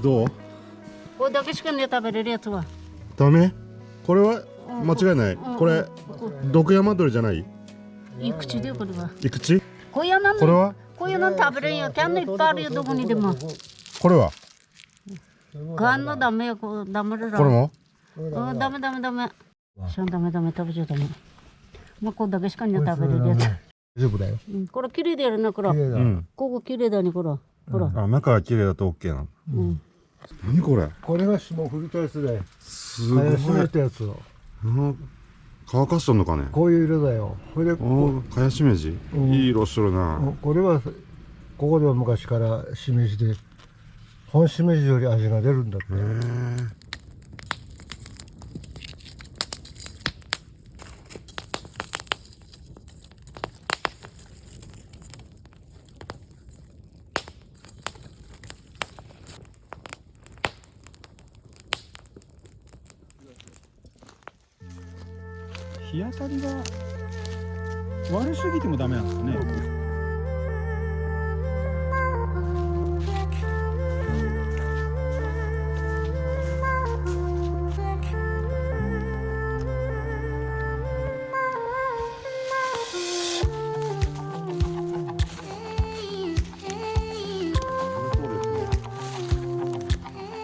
どう？これだけしかね食べれるやつはダメ？これは間違いない。これ毒山鳥じゃない？いくつでこれは。いくつ？こういうのこれは？こういうの食べれんよ。キャンのいっぱいあるよどこにでも。これは？ガンのダメよこうダメだろ。これも？ダメダメダメ。しゃダメダメ食べちゃダメ。まあこれだけしかね食べれるやつ。大丈夫だよ。これ綺麗だよねこれ。ここ綺麗だねこれ。ほら。あ、中が綺麗だと OK なの。何これ？これが霜降りたやつで、すごい。湿ったやつを。乾かしとんのかね？こういう色だよ。これで、かやしめじ。いい色しとるな。これは、ここでは昔からしめじで、本しめじより味が出るんだって。日当たりが悪すぎてもダメなんですかね。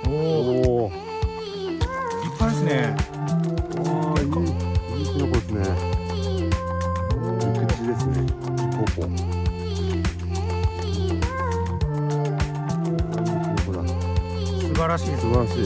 おお。立派ですね。いいキノコですね。いくちですね。ポポ。素晴らしいです。素晴らしい。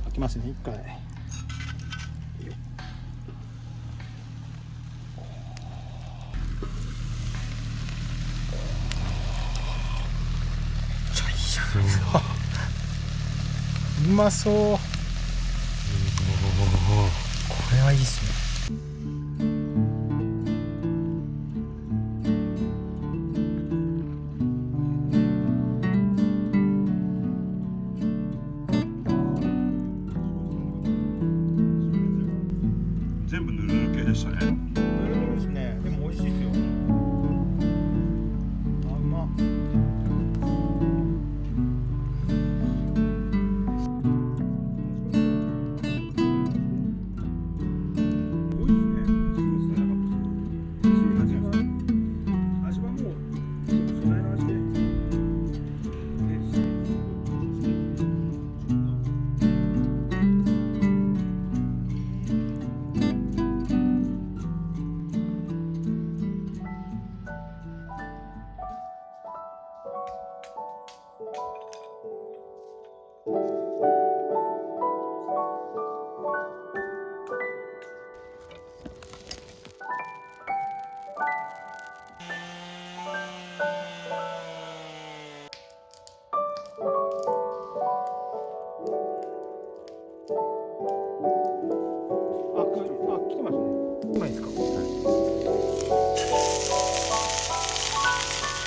開きますね、一回。うまそう。これはいいっすね。全部ぬるぬる系でしたね。ぬるぬるですね。でも美味しいですよ。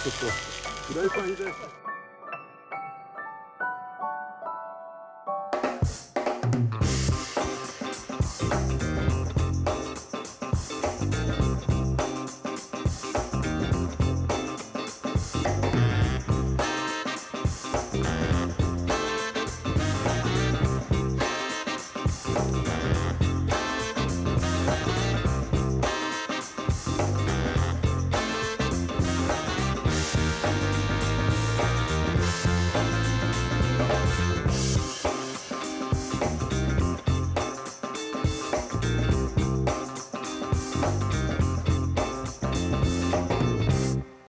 ちょっとフライパン入れ